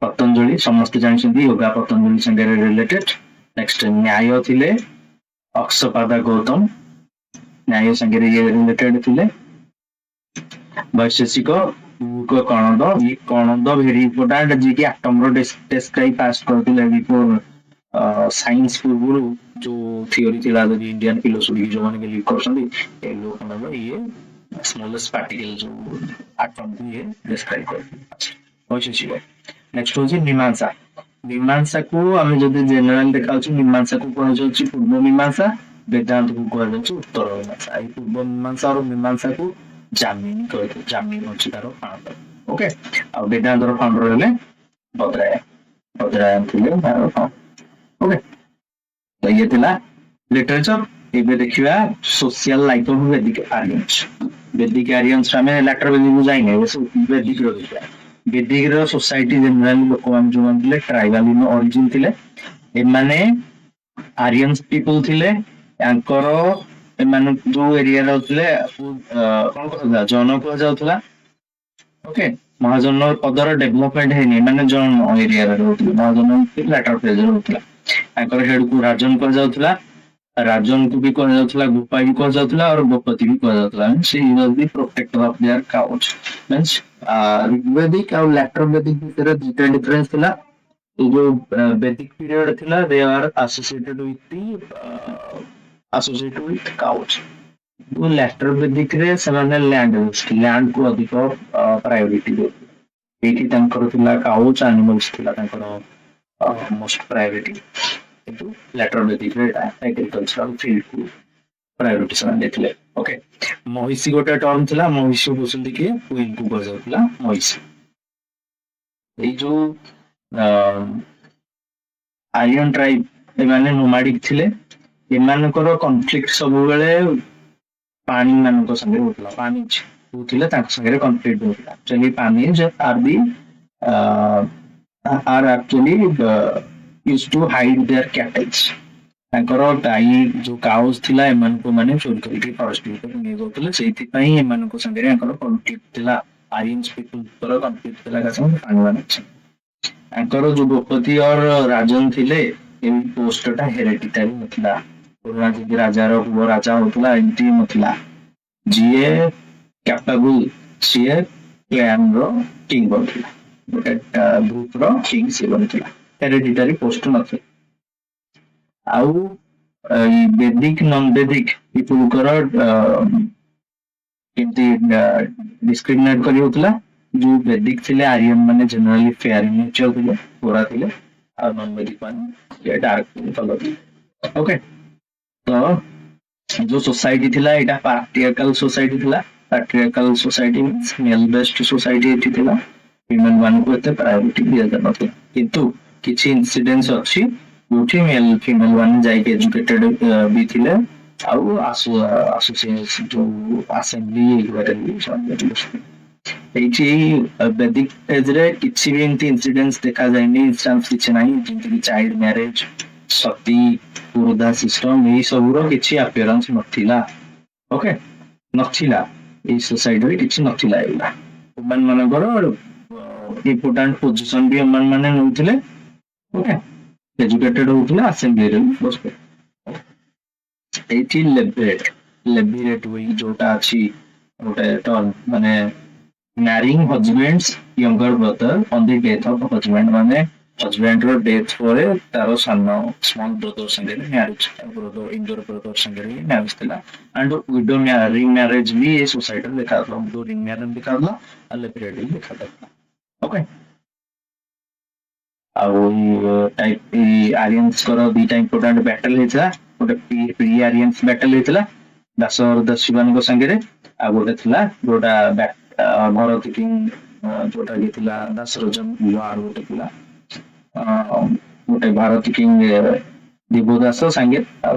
ପତଞ୍ଜଳି, ସମସ୍ତେ ଜାଣିଛନ୍ତି ୟୋଗା ପତଞ୍ଜଳି ସାଙ୍ଗରେ ରିଲେଟେଡ। ନେକ୍ସଟ ନ୍ୟାୟ ଥିଲେ ଅକ୍ଷପାଦ ଗୌତମ, ନ୍ୟାୟ ସାଙ୍ଗରେ ଇଏ ରିଲେଟେଡ ଥିଲେ। ବୈଶେଷିକ କଣଦ, ଇଏ କଣଦ ଭେରି ଇମ୍ପୋର୍ଟାଣ୍ଟ, ଯିଏକି ଆଟମର ଡେସ୍କ୍ରାଇବ ପାସ୍ କରିଥିଲେ ବିଫୋର ସାଇନ୍ସ ପୂର୍ବରୁ। ଯୋଉ ଥିଓରି ଥିଲା ଯଦି ଇଣ୍ଡିଆନ ଫିଲୋସଫି ଯୋଉମାନେ ବିଲିଭ କରୁଛନ୍ତି, ଏ ଲୋକମାନଙ୍କ ଇଏ ସ୍ମଲେଷ୍ଟ ପାର୍ଟିକଲ ଯୋଉ ଆଟମକୁ ଇଏ ଡେସ୍କ୍ରାଇବ କରିଥିଲେ। ବୈଶେଷିକ। ନେକ୍ସଟ ହଉଛି ମୀମାଂସା। ମୀମାଂସାକୁ ଆମେ ଯଦି ଜେନେରାଲ ଦେଖାଯାଉଛି, ମୀମାଂସାକୁ କୁହାଯାଉଛି ପୂର୍ବ ମୀମାଂସା, ବେଦାନ୍ତକୁ କୁହାଯାଉଛି ଉତ୍ତର ମୀମାଂସା। ଏଇ ପୂର୍ବ ମୀମାଂସା ଆଉ ମୀମାଂସାକୁ ଜାମିନି କହିଥିଲେ। ଜାମିନି ଅଛି ତାର ଫାଉଣ୍ଡର। ଓକେ, ଆଉ ବେଦାନ୍ତର ଫାଉଣ୍ଡର ହେଲେ ବଦ୍ରାୟନ। ବଦ୍ରାୟନ ଥିଲେ ତାର ଫାଉଣ୍ଡର। ଓକେ, ତ ଇଏ ଥିଲା ଲିଟରେଚର। ଏବେ ଦେଖିବା social life of Vedic Aryans. Vedic Aryans ଆମେ ଲାଟର ବେଦିକ ଯାଇନେ, ଏବେ ସବୁ ବେଦିକ ର ଦେଖିବା। ବେଦିକ ର ସୋସାଇଟି ଜେନେରାଲି ଲୋକମାନେ ଯୋଉମାନେ ଥିଲେ ଟ୍ରାଇବାଲ ଅରିଜିନ ଥିଲେ। ଏମାନେ ଆରିୟନ୍ସ ପିପୁଲ ଥିଲେ। ତାଙ୍କର ଏମାନେ ଯୋଉ ଏରିଆ ରହୁଥିଲେ କଣ କୁହାଯାଉଥିଲା, ଜନ କୁହାଯାଉଥିଲା। ଓକେ, ମହାଜନ ପଦର ଡେଭଲପମେଣ୍ଟ ହେଇନି, ମାନେ ଜନ ଏରିଆରେ ରହୁଥିଲେ। ମହାଜନ ଲାଟର ଫେଜରେ ରହୁଥିଲା। ତାଙ୍କର ହେଡକୁ ରାଜନ କୁହାଯାଉଥିଲା। ରାଜନକୁ ବି କୁହାଯାଉଥିଲା, ଗୋପା ବି କୁହାଯାଉଥିଲା, ଆଉ ଗୋପତି ବି କୁହାଯାଉଥିଲା। ସେ was the protector of their cows. Means Rigvedic ଆଉ ଲାଟର ବେଦିକ ଭିତରେ ଦୁଇଟା ଡିଫରେନ୍ସ ଥିଲା। ଏ ଯୋଉ ବେଦିକ ପିରିୟଡ ଥିଲା, ଦେ ଆର ଆସୋସିଏଟେଡ ୱିଥ କାଉଜ। ଲାଟର ବେଦିକରେ ସେମାନେ ଲ୍ୟାଣ୍ଡ କୁ ଅଧିକ ପ୍ରାୟୋରିଟି ଦେଉଥିଲେ। ଏଇଠି ତାଙ୍କର ଥିଲା କାଉଜ ଆନିମଲ୍ସ ଥିଲା ତାଙ୍କର ମୋଷ୍ଟ ପ୍ରାୟୋରିଟି। କିନ୍ତୁ ଲାଟର ବେଦିକରେ ଏଟା ଏଗ୍ରିକଲଚରାଲ ଫିଲ୍ଡକୁ ପ୍ରାୟୋରିଟି ସେମାନେ ଦେଇଥିଲେ। ଓକେ, ମହିଷୀ ଗୋଟେ ଟର୍ମ ଥିଲା। ମହିଷୀ କହୁଛନ୍ତି କି କୁଇନକୁ କୁହାଯାଉଥିଲା ମହିଷୀ। ଏଇ ଯୋଉ ଆରିୟନ ଟ୍ରାଇବ, ଏମାନେ ନୋମାଡିକ ଥିଲେ। ଏମାନଙ୍କର କନଫ୍ଲିକ୍ଟ ସବୁବେଳେ ପାଣି ମାନଙ୍କ ସାଙ୍ଗରେ ହଉଥିଲା। ପାଣି ହଉଥିଲେ ତାଙ୍କ ସାଙ୍ଗରେ କନଫ୍ଲିକ୍ଟ ହଉଥିଲା। ଆକ୍ଚୁଆଲି ପାଣି ଆର୍ ଦି are actually used to hide their cattles. ତାଙ୍କର ଗାଈ ଯୋଉ କାଉଜ ଥିଲା ଏମାନଙ୍କୁ ମାନେ ଚୋରି କରିକି ଫରେଷ୍ଟ ଭିତରୁ ନେଇଯାଉଥିଲେ। ସେଇଥିପାଇଁ ଏମାନଙ୍କ ସାଙ୍ଗରେ ତାଙ୍କର କନଫ୍ଲିକ୍ଟ ଥିଲା। ଆରିୟନ୍ସ ପିପୁଲଙ୍କର କନଫ୍ଲିକ୍ଟ ଥିଲା କାହା ସାଙ୍ଗରେ, ପାଣିମାନଙ୍କ ସାଙ୍ଗରେ। ତାଙ୍କର ଯୋଉ ଗୋପତି ଅର ରାଜନ ଥିଲେ, ଏଇ ପୋଷ୍ଟଟା ହେରେଡିଟାରୀ ନଥିଲା। ପୁରୁଣା ଯେମିତି ରାଜାର ପୁଅ ରାଜା ହଉଥିଲା ଏମିତି ନଥିଲା। ଯିଏ କ୍ୟାପାବୁଲ ସିଏ କ୍ଲାନର କିଙ୍ଗ ବନୁଥିଲା। ଗୋଟେ ଗ୍ରୁପର କିଙ୍ଗ ସିଏ ବନୁଥିଲା। ହେରେଡିଟାରୀ ପୋଷ୍ଟ ନଥିଲା। ଆଉ ଏଇ ବେଦିକ ନନ ବେଦିକ ପିପୁଲଙ୍କର କେମିତି ଡିସ୍କ୍ରିମିନେଟ କରି ହଉଥିଲା। ଯୋଉ ବେଦିକ ଥିଲେ ଆରିୟନ ମାନେ ଜେନେରାଲି ଫେୟାର ଇନ୍ ନେଚର ଥିଲେ, ଗୋରା ଥିଲେ। ଆଉ ନନ ବେଦିକ ମାନେ ଡାର୍କ କଲର ଥିଲେ। ଓକେ, ତ ଯୋଉ ସୋସାଇଟି ଥିଲା ଏଇଟା ପାଟ୍ରିଆର୍କାଲ ସୋସାଇଟି ଥିଲା। ପାଟ୍ରିଆର୍କାଲ ସୋସାଇଟି ମିନ୍ସ ମେଲ ବେସ୍ଡ ସୋସାଇଟି ଏଠି ଥିଲା। ହ୍ୟୁମାନ ମାନଙ୍କୁ ଏତେ ପ୍ରାୟୋରିଟି ଦିଆଯାଉନଥିଲା। କିନ୍ତୁ କିଛି ଇନସିଡେନ୍ସ ଅଛି ଯୋଉଠି ମେଲ ଫିମେଲ ମାନେ ଯାଇକି ଏଜୁକେଟେଡ ବି ଥିଲେ। ଆଉ ଆସୋସିଏସନ ଯୋଉ ଆସେମ୍ବଲି ଏଇଗୁଡାରେ ବି ଏଇଠି ବେଦିକ ଏଜରେ କିଛି ବି ଏମିତି ଇନସିଡେନ୍ସ ଦେଖାଯାଇନି। ଇନଷ୍ଟାନ୍ସ କିଛି ନାହିଁ ଯେମିତିକି ଚାଇଲ୍ଡ ମ୍ୟାରେଜ, ସତୀ, ବୃଦ୍ଧା ସିଷ୍ଟମ, ଏଇ ସବୁର କିଛି ଆପିୟରାନ୍ସ ନଥିଲା। ଓକେ, ନଥିଲା। ଏଇ ସୋସାଇଟିରେ କିଛି ନଥିଲା। ଏଗୁଡା ଓମାନ ମାନଙ୍କର ଇମ୍ପୋର୍ଟାଣ୍ଟ ପୋଜିସନ ବି ଓମାନ ମାନେ ନେଉଥିଲେ। ଓକେ, ଏଜୁକେଟେଡ ହଉଥିଲେ, ଆସେମ୍ବଲିରେ ବି ବସୁଥିଲେ। ଏଇଠି ଲେବିରେଟ ଯୋଉଟା ଅଛି ଗୋଟେ ଟର୍ମ, ମାନେ marrying husband's younger brother on the death of husband, ମାନେ ହଜବେଣ୍ଡ ର ଡେଥ ପରେ ତାର ସାନ ସ୍ମଲ ବ୍ରଦର ସାଙ୍ଗରେ ମ୍ୟାରେଜ, ଇନ୍ଦୋର ବ୍ରଦର ସାଙ୍ଗରେ ମ୍ୟାରେଜ ଥିଲା। ଆଣ୍ଡ ୱିଡୋ ରିମ୍ୟାରେଜ ବି ଏ ସୋସାଇଟିରେ ଦେଖାଯାଉଥିଲା। ୱିଡୋ ରିମ୍ୟାରେଜ ଦେଖାଯାଉଥିଲା, ଆଉ ଲେବିରେଟ ବି ଦେଖାଯାଉଥିଲା। ଓକେ, ଆଉ ଆରିୟନ୍ସଙ୍କର ଦିଟା ଇମ୍ପୋର୍ଟାଣ୍ଟ ବ୍ୟାଟେଲ ହେଇଥିଲା। ଗୋଟେ ପ୍ରି ଆରିୟନ୍ସ ବ୍ୟାଟେଲ ହେଇଥିଲା ଦାସରଥ ଶିବାନଙ୍କ ସାଙ୍ଗରେ। ଆଉ ଗୋଟେ ଥିଲା ଯୋଉଟା ଭରତ କିଙ୍ଗ, ଯୋଉଟା କି ଥିଲା ଦାସରଥନ ୱାର ଗୋଟେ ଥିଲା। ଗୋଟେ ଭାରତ କିଙ୍ଗ ଦିବଦାସ ସାଙ୍ଗେ ଆଉ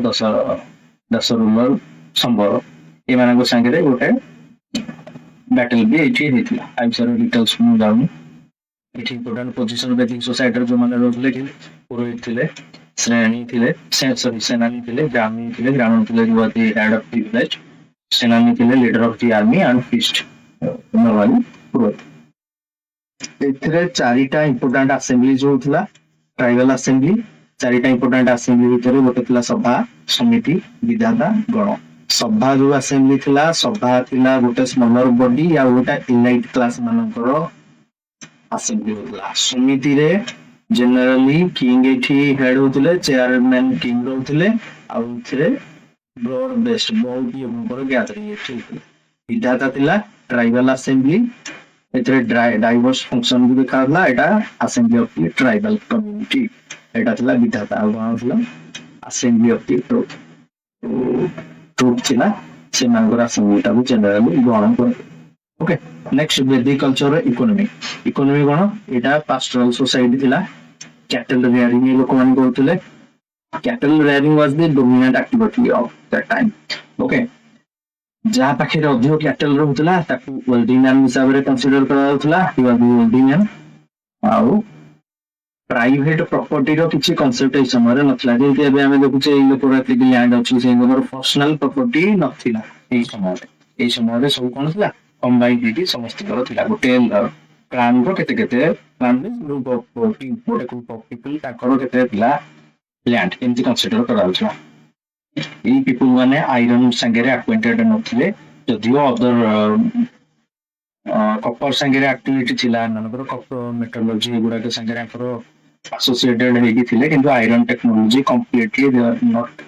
ଦଶ ରୁଲର ସମ୍ବର, ଏମାନଙ୍କ ସାଙ୍ଗରେ ଗୋଟେ ବ୍ୟାଟେଲ ବି ଏଇଠି ହେଇଥିଲା। ଆ ବିଷୟରେ ଡିଟେଲ୍ସ ମୁଁ ଯାଉନି। ଏଠି ଇମ୍ପୋର୍ଟାଣ୍ଟ ପୋଜିସନ ବେଦିକ ସୋସାଇଟିରେ ଯୋଉମାନେ ରହୁଥିଲେ କି ପୁରୋହିତ ଥିଲେ, ଶ୍ରେଣୀ ଥିଲେ, ସେନାନୀ ଥିଲେ, ବ୍ରାହ୍ମୀ ଥିଲେ। ବ୍ରାହ୍ମଣ ଥିଲେ ହେଡ ଅଫ ଦି ଭିଲେଜ, ସେନାନୀ ଥିଲେ leader of the army and ଫିଷ୍ଟ ପୁରୋହିତ। ଏଥିରେ ଚାରିଟା ଇମ୍ପୋର୍ଟାଣ୍ଟ ଆସେମ୍ବଲି ଯୋଉ ଥିଲା, ଟ୍ରାଇବାଲ ଆସେମ୍ବଲି। ଚାରିଟା ଇମ୍ପୋର୍ଟାଣ୍ଟ ଆସେମ୍ବଲି ଭିତରେ ଗୋଟେ ଥିଲା ସଭା, ସମିତି, ବିଧାତା, ଗଣ। ସଭା ଯୋଉ ଆସେମ୍ବଲି ଥିଲା, ସଭା ଥିଲା ଗୋଟେ ସ୍ମଲର ବଡି ଆଉ ଗୋଟେ ଇଲାଇଟ୍ କ୍ଲାସ ମାନଙ୍କର ଆସେମ୍ବଲି ହଉଥିଲା। ସମିତିରେ ଜେନେରାଲି କିଙ୍ଗ ଏଠି ହେଡ ହଉଥିଲେ, ଚେୟାରମ୍ୟାନ କିଙ୍ଗ ରହୁଥିଲେ। ଆଉ ଏଥିରେ ବ୍ରଡ ବେସ୍ଡ ବହୁତ ଲୋକଙ୍କର ଗ୍ୟାଦରିଂ ଏଠି ହଉଥିଲା। ବିଧାତା ଥିଲା ଟ୍ରାଇବାଲ ଆସେମ୍ବଲି। ଏଥିରେ ଡାଇଭର୍ସ ଫଙ୍କସନ ବି ଦେଖାଯାଉଥିଲା। ଏଟା assembly of the tribal community, ଏଟା ଥିଲା ବିଧାତା। ଆଉ କଣ ଥିଲା ଆସେମ୍ବଲି ଅଫ ଦି ଟ୍ରୁଥ ଥିଲା। ସେମାନଙ୍କର ଆସେମ୍ବଲିଟାକୁ ଜେନେରାଲି ଗଣ କରେ। Okay, next Vedic culture economy. Economy କଣ? ଏଇଟା ପାଷ୍ଟରାଲ ସୋସାଇଟି ଥିଲା। କ୍ୟାଟେଲ ରେୟାରିଂ ଲୋକମାନେ କରୁଥିଲେ। Cattle rearing was the dominant activity of that time. Okay, ଯାହା ପାଖରେ ଅଧିକ କ୍ୟାଟେଲ ରହୁଥିଲା ତାକୁ ୱେଲ୍ଡି ମ୍ୟାନ ହିସାବରେ କନସିଡର କରାଯାଉଥିଲା, ହି ୱାଜ ଦି ୱେଲ୍ଡି ମ୍ୟାନ। ଆଉ ପ୍ରାଇଭେଟ ପ୍ରପର୍ଟିର କିଛି କନସେପ୍ଟ ଏଇ ସମୟରେ ନଥିଲା, ଯେମିତି ଏବେ ଆମେ ଦେଖୁଛେ ଏଇ ଲୋକର ଏତିକି ଲ୍ୟାଣ୍ଡ ଅଛି, ସେଇଙ୍କର ପର୍ସନାଲ ପ୍ରପର୍ଟି ନଥିଲା ଏଇ ସମୟରେ। ଏଇ ସମୟରେ ସବୁ କଣ ଥିଲା, କମ୍ବାଇନ୍ଡ ହେଇକି ସମସ୍ତଙ୍କର ଥିଲା। ଗୋଟେ କ୍ଲାନ ର କେତେ କେତେ ଗ୍ରୁପ ଅଫ ପିପୁଲ ତାଙ୍କର କେତେ ଥିଲା ଲ୍ୟାଣ୍ଡ, ଏମିତି କନସିଡର କରାଯାଉଥିଲା। ଏଇ ପିପୁଲ ମାନେ ଆଇରନ ସାଙ୍ଗରେ ଆକ୍ୱେଣ୍ଟେଡ ନଥିଲେ, ଯଦିଓ ଅଦର କପର ସାଙ୍ଗରେ ଆକ୍ଟିଭିଟି ଥିଲା ଏମାନଙ୍କର, କପର ମେଟାଲୋଜି ଏଗୁଡାକ ସାଙ୍ଗରେ ଆଙ୍କର ଆସୋସିଏଟେଡ ହେଇକି ଥିଲେ, କିନ୍ତୁ iron technology completely they are not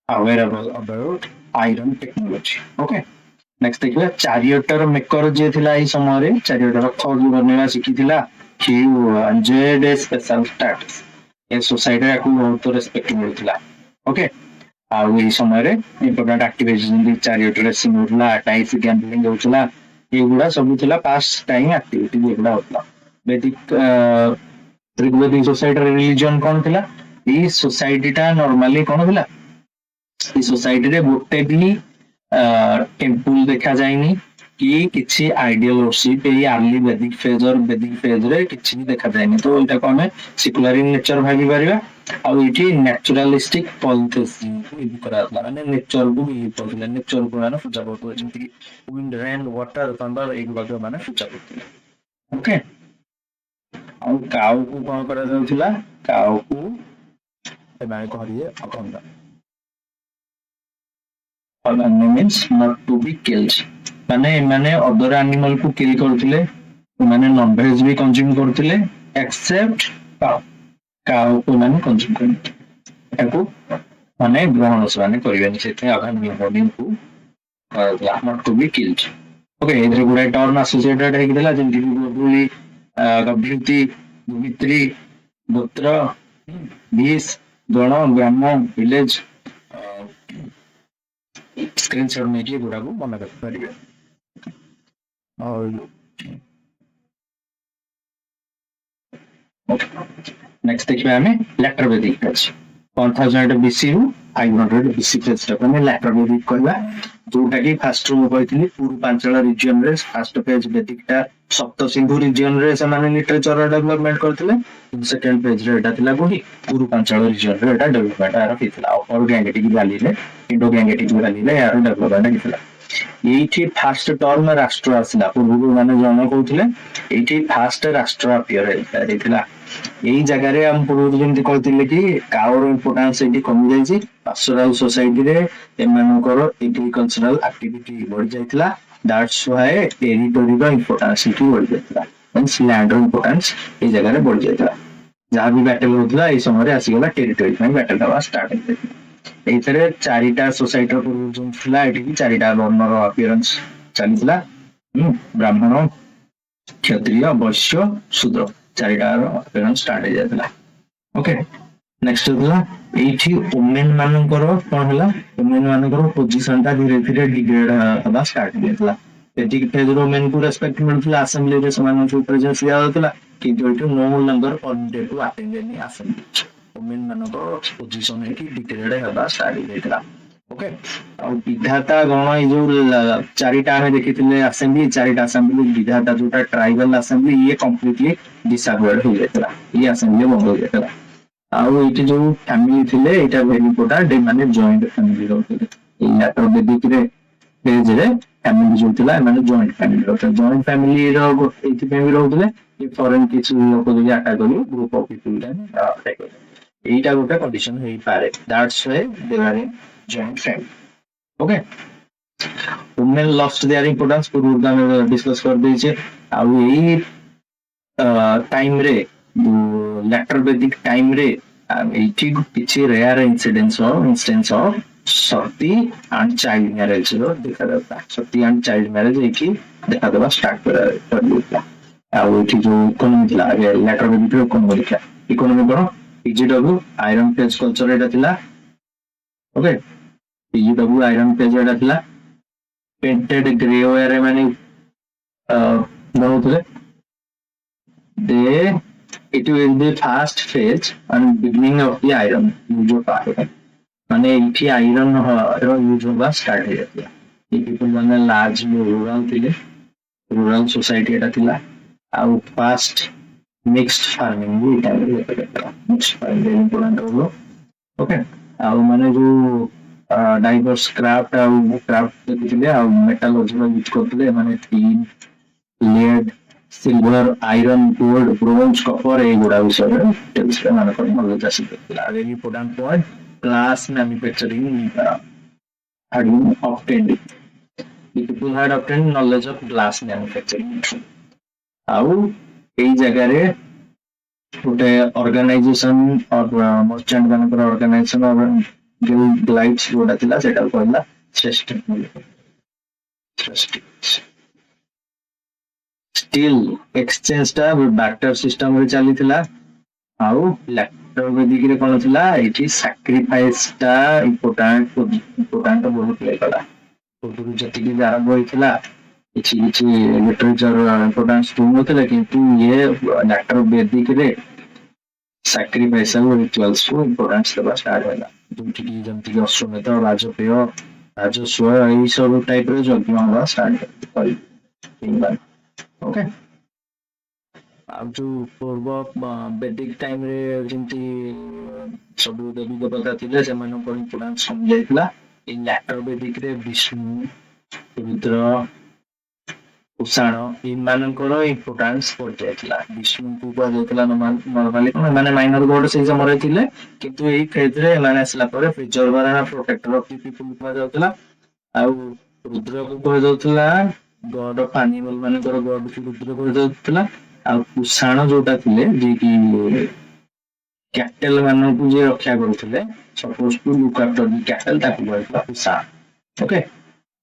aware about iron technology. Okay, next ଦେଖିବା ଚାରିଅଟର ମେକର ଯିଏ ଥିଲା ଏଇ ସମୟରେ, ଚାରିଅଟ ରଥ ଯୋଉ ବନେଇବା ଶିଖିଥିଲା, he enjoyed a special status, ଏ ସୋସାଇଟିରେ ଆକୁ ବହୁତ ରେସ୍ପେକ୍ଟ ମିଳୁଥିଲା। ଓକେ, ଆଉ ଏଇ ସମୟରେ ଇମ୍ପୋର୍ଟାଣ୍ଟ ଆକ୍ଟିଭିଟି ଯେମିତି ଚାରିଅଟ ରେସିଂ ହଉଥିଲା, ଡାଇସ୍ ଗ୍ୟାମ୍ବଲିଂ ହଉଥିଲା, ଏଗୁଡା ସବୁ ଥିଲା ପାଷ୍ଟ ଟାଇମ ଆକ୍ଟିଭିଟି ଏଗୁଡା ହଉଥିଲା। ବେଦିକ ତ୍ରିବେଦୀ ସୋସାଇଟିର ରିଲିଜନ କଣ ଥିଲା, ଏଇ ସୋସାଇଟିଟା ନର୍ମାଲି କଣ ଥିଲା, ଏଇ ସୋସାଇଟିରେ ଗୋଟେ ବି ଟେମ୍ପୁଲ ଦେଖାଯାଏନି କି କିଛି ଆଇଡିଆଲ worship ଏଇ ଆର୍ଲି ବେଦିକ ଫେଜରେ କିଛି ବି ଦେଖାଯାଏନି। ତ ଏଇଟାକୁ ଆମେ ସେକୁଲାର ଇନ ନେଚର ଭାବିପାରିବା। ଆଉ ଏଇଠି ନ୍ୟାଚୁରାଲିଷ୍ଟିକ ପଲିଥେଇଜିମକୁ ୟୁଜ କରାଯାଉଥିଲା, ମାନେ ନେଚରକୁ ବିଲିଭ କରୁଥିଲେ, ନେଚରକୁ ମାନେ ପୂଜା କରୁଥିଲେ, ଯେମିତିକି ୱିଣ୍ଡ, ରେନ୍, ୱାଟର, ଥଣ୍ଡର ଏଇଗୁଡାକ ମାନେ ପୂଜା କରୁଥିଲେ। ଓକେ, ଆଉ କାଉକୁ କଣ କରାଯାଉଥିଲା, କାଉକୁ ସେମାନେ କହିଲେ ଅଖଣ୍ଡ, means not to be killed, ମାନେ ଏମାନେ ଅଦର ଆନିମାଲ କୁ କିଲ୍ କରୁଥିଲେ, ଏମାନେ ନନଭେଜ ବି କନଜ୍ୟୁମ କରୁଥିଲେ, ଏକ୍ସେପ୍ଟ କାଉ, କାଉକୁ ଏମାନେ କନଜ୍ୟୁମ କରନ୍ତି, ଏଟାକୁ ମାନେ ଗ୍ରହଣ ସେମାନେ କରିବେନି, ସେଥିପାଇଁ ଅଭାବୀକୁ କରାଯାଉଥିଲା not to be killed। Okay, ଏଥିରେ ଗୁଡାଏ ଟର୍ମ ଆସୋସିଏଟେଡ ହେଇକି ଥିଲା, ଯେମିତି କି ଗୋଧୂଳି, ଗଭୀତି, ଦୁହିତ୍ରୀ, ଗୋତ୍ର, ଭିସ, ଗଣ, ଗ୍ରାମ, ଭିଲେଜ, ସ୍କ୍ରିନଶଟ ନେଇକି ଏଗୁଡାକୁ ମନେ ରଖିପାରିବେ। ଆଉ ନେକ୍ସଟ ଦେଖିବା ଆମେ ଲେଟର ବେଦିକ ଅଛି 1000 BC ରୁ 500 BC ଫେଜଟାକୁ ଆମେ ଲେଟର ବେଦିକ କହିବା, ଯୋଉଟା କି ଫାଷ୍ଟ ମୁଁ କହିଥିଲି ପୂର୍ବାଞ୍ଚଳ ରିଜିୟନରେ ଫାଷ୍ଟ ଫେଜ ବେଦିକଟା ସପ୍ତ ସିନ୍ଧୁ ରିଜିୟନରେ ସେମାନେ ଲିଟରେଚର ଡେଭଲପମେଣ୍ଟ କରିଥିଲେ, ସେକେଣ୍ଡ ଫେଜରେ ଏଟା ଥିଲା କୋଉଠି, ପୂର୍ବାଞ୍ଚଳ ରିଜିୟନରେ ଏଟା ଡେଭଲପମେଣ୍ଟ ଏହାର ହେଇଥିଲା। ଅପର ଗ୍ୟାଙ୍ଗେଟିକ ଭ୍ୟାଲିରେ, ଇଣ୍ଡୋ ଗ୍ୟାଙ୍ଗେଟିକ ଭ୍ୟାଲିରେ ଏହାର ଡେଭଲପମେଣ୍ଟ ହେଇଥିଲା। ଏଇଠି ଫାଷ୍ଟ ଟର୍ମ ରାଷ୍ଟ୍ର ଆସିଲା, ପୂର୍ବରୁ ମାନେ ଜଣ କହୁଥିଲେ, ଏଇଠି ଫାଷ୍ଟ ରାଷ୍ଟ୍ର ଆପିୟର ହେଇଥିଲା। ଏଇ ଜାଗାରେ ଆମ ପୂର୍ବରୁ ଯେମିତି କହିଥିଲେ କି କାଉର ଇମ୍ପୋର୍ଟାନ୍ସ ଏଇଠି କମି ଯାଇଛି, ପାଷ୍ଟୋରାଲ ସୋସାଇଟିରେ ଏମାନଙ୍କର ଏଗ୍ରିକଲଚରାଲ ଆକ୍ଟିଭିଟି ବଢି ଯାଇଥିଲା, ଦ୍ୟାଟ୍ସ ହ୍ୱାଇ ଟେରିଟୋରିର ଇମ୍ପୋର୍ଟାନ୍ସ ଏଇଠି ବଢି ଯାଇଥିଲା, ମିନ୍ସ ଲ୍ୟାଣ୍ଡର ଇମ୍ପୋର୍ଟାନ୍ସ ଏଇ ଜାଗାରେ ବଢି ଯାଇଥିଲା। ଯାହା ବି ବ୍ୟାଟେଲ ହଉଥିଲା ଏଇ ସମୟରେ ଆସିଗଲା ଟେରିଟୋରି ପାଇଁ ବ୍ୟାଟେଲ ହବା ଷ୍ଟାର୍ଟ ହେଇଯାଇଥିଲା। ଏଇଥିରେ ଚାରିଟା ସୋସାଇଟିର ପୂର୍ବରୁ ଯୋଉ ଥିଲା, ଏଠି ବି ଚାରିଟା ବର୍ଣ୍ଣର ଆପିୟରାନ୍ସ ଚାଲିଥିଲା, ବ୍ରାହ୍ମଣ, କ୍ଷତ୍ରିୟ, ବୈଶ୍ୟ, ଶୂଦ୍ର, ଚାରିଟାର ଆପିୟରାନ୍ସ ଷ୍ଟାର୍ଟ ହେଇଯାଇଥିଲା। ଓକେ, ନେକ୍ସଟ ଥିଲା ଏଇଠି ଓମେନ ମାନଙ୍କର କଣ ହେଲା, ଓମେନ ମାନଙ୍କର ପୋଜିସନ ଟା ଧୀରେ ଧୀରେ ଡିଗ୍ରେଡ ହବା ଷ୍ଟାର୍ଟ ହେଇଯାଇଥିଲା। ବେଦିକ ଫେଜରେ ଓମେନକୁ ରେସ୍ପେକ୍ଟ ମିଳୁଥିଲା, ଆସେମ୍ବଲିରେ ସେମାନଙ୍କୁ ପ୍ରେଜେନ୍ସ ଦିଆଯାଉଥିଲା, କିନ୍ତୁ ଏଇଠି no longer permitted to attend any assembly, women ମାନଙ୍କ ପୋଜିସନ ଏଇଠି ଡିଗ୍ରେଡ ହେବା ଷ୍ଟାର୍ଟ ହେଇଯାଇଥିଲା। ଓକେ, ଆଉ ବିଧାତା ଗଣ ଏଇ ଯୋଉ ଚାରିଟା ଆମେ ଦେଖିଥିଲେ ଆସେମ୍ବଲି, ଚାରିଟା ଆସେମ୍ବଲି ବିଧାତା ଯୋଉଟା ଟ୍ରାଇବାଲ ଆସେମ୍ବଲି, ଇଏ କମ୍ପ୍ଲିଟଲି ଡିସାବୁଏଡ ହେଇଯାଇଥିଲା, ଇଏ ଆସେମ୍ବଲି ବନ୍ଦ ହେଇଯାଇଥିଲା। ଆଉ ଏଇଠି ଯୋଉ ଫ୍ୟାମିଲି ଥିଲେ, ଏଇଟା ଭେରି ଇମ୍ପୋର୍ଟାଣ୍ଟ, ଏମାନେ ଜଏଣ୍ଟ ଫ୍ୟାମିଲି ରହୁଥିଲେ। ଏଇ ଲ୍ୟାଟର ବେଦିକରେ ଫେଜରେ ଫ୍ୟାମିଲି ଯୋଉ ଥିଲା, ଏମାନେ ଜଏଣ୍ଟ ଫ୍ୟାମିଲି ରହୁଥିଲେ। ଜଏଣ୍ଟ ଫ୍ୟାମିଲିର ଏଇଥିପାଇଁ ବି ରହୁଥିଲେ, ଫରେନ କିଛି ଲୋକ ଯଦି ଆଟାକ କରିବେ, ଗ୍ରୁପ ଅଫ ପିପୁଲ ଏଇଟା ଗୋଟେ କଣ୍ଡିସନ ହେଇପାରେ, that's why they are in joint family. Okay, women lost their importance, ପୂର୍ବରୁ ଆମେ ଡିସକସ କରିଦେଇଛେ। ଆଉ ଏଇ ଟାଇମରେ ଲ୍ୟାଟର ବେଦିକ ଟାଇମରେ ଏଇଠି କିଛି ରେୟାର ଇନସିଡେନ୍ସ ଅଫ ସତୀ ଆଣ୍ଡ ଚାଇଲ୍ଡ ମ୍ୟାରେଜ ର ଦେଖାଯାଉଥିଲା। ସତୀ ଆଣ୍ଡ ଚାଇଲ୍ଡ ମ୍ୟାରେଜ ଏଇଠି ଦେଖାଦେବା ଷ୍ଟାର୍ଟ କରିଦେଇଥିଲା। ଆଉ ଏଇଠି ଯୋଉ ଇକୋନୋମି ଥିଲା, ଲ୍ୟାଟର ବେଦିକର ଇକୋନୋମି ଦେଖିବା, ଇକୋନୋମି କଣ, ପିଜିଡବ୍ଲ୍ୟୁ ଆଇରନ୍ ଫେଜ କଲଚର ଏଇଟା ଥିଲା। ଓକେ, ପିଜିଡବ୍ଲ୍ୟୁ ଆଇରନ୍ ଫେଜ ଏଇଟା ଥିଲା। ପେଣ୍ଟେଡ ଗ୍ରେ ୱେୟାର ଏମାନେ ବନଉଥିଲେ। ଦେ it will be fast phase and beginning of the iron use of iron ମାନେ ଏଇଠି ଆଇରନ୍ ର ୟୁଜ ହବା ଷ୍ଟାର୍ଟ ହେଇଯାଇଥିଲା। ଏ ପିପୁଲ ମାନେ ଲାର୍ଜ ରୁରାଲ ଥିଲେ, ରୁରାଲ ସୋସାଇଟି ଏଟା ଥିଲା। ଆଉ ଫାଷ୍ଟ ମିକ୍ସଡ ଫାର୍ମିଂ ବି ଏଇ ଟାଇମରେ ହେଇଥିଲା। ମିକ୍ସଡ ଫାର୍ମିଂ ଇମ୍ପୋର୍ଟାଣ୍ଟ ରହିବ। ଓକେ, ଆଉ ମାନେ ଯୋଉ ଡାଇଭର୍ସ କ୍ରାଫ୍ଟ ଆଉ କ୍ରାଫ୍ଟ ଦେଖିଥିଲେ ଆଉ ମେଟାଲୋଜିର ୟୁଜ କରୁଥିଲେ ମାନେ tin, lead, silver, iron, gold, bronze, copper ଏଇଗୁଡା ବିଷୟରେ ଡିଟେଲ୍ସ ମାନଙ୍କର ନଲେଜ ଆସିଥିଲା। Very important point, glass manufacturing had been obtained. The people had obtained knowledge of glass manufacturing. ଆଉ ଏଇ ଜାଗାରେ ଗୋଟେ ଅର୍ଗାନାଇଜେସନ ମର୍ଚାଣ୍ଟ ମାନଙ୍କର ଅର୍ଗାନାଇଜେସନ ଗ୍ଲାଇଡ୍ସ ଯୋଉଟା ଥିଲା ସେଇଟାକୁ କହିଲା ଶ୍ରେଷ୍ଠ ଷ୍ଟିଲ୍ ଏକ୍ସଚେଞ୍ଜ ଟା ବାର୍ଟର ସିଷ୍ଟମ ରେ ଚାଲିଥିଲା। ଆଉ ଲ୍ୟାକ୍ଟର ବେଦିକରେ କଣ ଥିଲା, ଏଇଠି ସାକ୍ରିଫାଇସ ଟା ଇମ୍ପୋର୍ଟାଣ୍ଟ ବହୁତ ପ୍ଲେ କଲା। ପୂର୍ବରୁ ଯେତିକି ବି ଆରମ୍ଭ ହେଇଥିଲା କିଛି କିଛି ଲିଟରେଚର ଇମ୍ପୋର୍ଟାନ୍ସ ଦଉନଥିଲେ, କିନ୍ତୁ ଇଏ ଲ୍ୟାକ୍ଟର ବେଦିକରେ ସାକ୍ରିଫାଇସ ଆଉ ରିଚୁଆଲ୍ସ କୁ ଇମ୍ପୋର୍ଟାନ୍ସ ଦେବା ଷ୍ଟାର୍ଟ ହେଲା। ଯୋଉଠିକି ଯେମିତିକି ଅଶ୍ୱମେଧ, ରାଜପେୟ, ରାଜସ୍ୱ ଏଇ ସବୁ ଟାଇପ ର ଯଜ୍ଞ ହବା ଷ୍ଟାର୍ଟ କରିବେ। ଓକେ, ଆଉ ଯୋଉ ପୂର୍ବ ବେଦିକ ଟାଇମରେ ଯେମିତି ସବୁ ଦେବୀ ଦେବତା ଥିଲେ ସେମାନଙ୍କର ଇମ୍ପୋର୍ଟାନ୍ସ କମି ଯାଇଥିଲା। ଏଇ ଲ୍ୟାଟର ବେଦିକରେ ବିଷ୍ଣୁ, ରୁଦ୍ର, କୁଷାଣ ଏମାନଙ୍କର ଇମ୍ପୋର୍ଟାନ୍ସ ବଢିଯାଇଥିଲା। ବିଷ୍ଣୁଙ୍କୁ କୁହାଯାଉଥିଲା ନର୍ମାଲି କଣ ଏମାନେ ମାଇନର ଗଡ ସେଇ ସମୟରେ ଥିଲେ, କିନ୍ତୁ ଏଇ ଫେଜରେ ଏମାନେ ଆସିଲା ପରେ preserver and protector of the people କୁହାଯାଉଥିଲା। ଆଉ ରୁଦ୍ରକୁ କୁହାଯାଉଥିଲା ଗଡ ଅଫ ଆନିମଲ ମାନଙ୍କର ଗଡ ରୁଦ୍ର କୁହାଯାଉଥିଲା। ଆଉ କୁଷାଣ ଯୋଉଟା ଥିଲେ ଯିଏକି କ୍ୟାଟେଲ ମାନଙ୍କୁ ଯିଏ ରକ୍ଷା କରୁଥିଲେ, ସପୋଜ ଟୁ ଲୁକ୍ ଆଫ୍ଟର ଦି କ୍ୟାଟେଲ, ତାକୁ କୁହାଯାଉଥିଲା କୁଷାଣ। ଓକେ,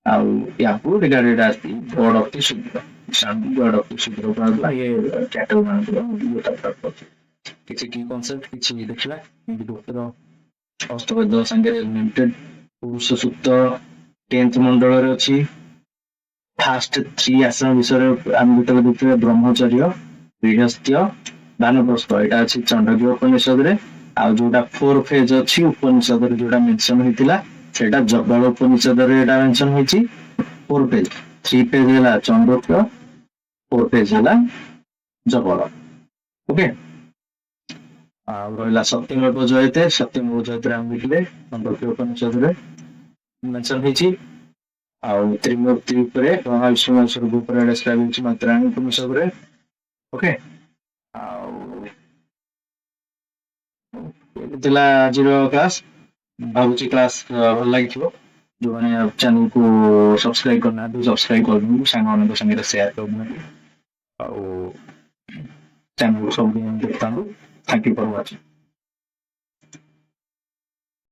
ଆଉ ୟାକୁ ରିଗାର୍ଡେଡ ଆଜ ଦି ଗଡ ଅଫ ଦି ଶୁଦ୍ର। କୁଷାଣକୁ ଗଡ ଅଫ ଦି ଶୁଦ୍ର କୁହାଯାଉଥିଲା। ଇଏ କ୍ୟାଟେଲ ମାନଙ୍କର କିଛି କି କନସେପ୍ଟ କିଛି ଦେଖିବା ଗୁପ୍ତର ହସ୍ତବେଦ ସାଙ୍ଗରେ ରିଲେଟେଡ। ପୁରୁଷ ସୂକ୍ତ 10th ମଣ୍ଡଳରେ ଅଛି। ଫାଷ୍ଟ 3 ଆଶ୍ରମ ବିଷୟରେ ଆମେ ଯେତେବେଳେ ଦେଖିଥିବା ବ୍ରହ୍ମଚର୍ଯ୍ୟ, ଗୃହସ୍ଥ୍ୟ, ବାନପ୍ରସ୍ଥ ଏଇଟା ଅଛି ଚାଣ୍ଡକ୍ୟ ଉପନିଷଦରେ। ଆଉ ଯୋଉଟା 4 ଫେଜ ଅଛି ଉପନିଷଦରେ ଯୋଉଟା ମେନସନ ହେଇଥିଲା ସେଇଟା ଜବଳ ଉପନିଷଦରେ ଏଟା ମେନସନ ହେଇଛି 4 ଫେଜ। 3 ଫେଜ ହେଲା ଚାଣ୍ଡକ୍ୟ, 4 ଫେଜ ହେଲା ଜବଳ। ଓକେ, ଆଉ ରହିଲା ସତ୍ୟମେବ ଜୟତେ। ସତ୍ୟମେବ ଜୟତେରେ ଆମେ ଦେଖିଲେ ଚାଣ୍ଡକ୍ୟ ଉପନିଷଦରେ ମେନସନ ହେଇଛି। ଆଉ ତ୍ରିମୂର୍ତ୍ତି ଉପରେ ବ୍ରହ୍ମା ବିଷ୍ଣୁ ମହେଶ୍ୱର ଉପରେ ଡେସ୍କ୍ରାଇବ ହେଇଛି ମାତ୍ରାୟଣ ଉପନିଷଦରେ। ଓକେ, ଆଉ ଥିଲା ଆଜିର କ୍ଲାସ। ଭାବୁଛି କ୍ଲାସ ଭଲ ଲାଗିଥିବ। ଯୋଉମାନେ ଚ୍ୟାନେଲକୁ ସବସ୍କ୍ରାଇବ କରିନାହାନ୍ତି ସବସ୍କ୍ରାଇବ କରିଦିଅନ୍ତୁ, ସାଙ୍ଗମାନଙ୍କ ସାଙ୍ଗରେ ସେୟାର କରିଦିଅନ୍ତୁ। ଆଉ ଚ୍ୟାନେଲକୁ ସବୁଦିନ ଦେଖୁଥାନ୍ତୁ। Thank you for watching.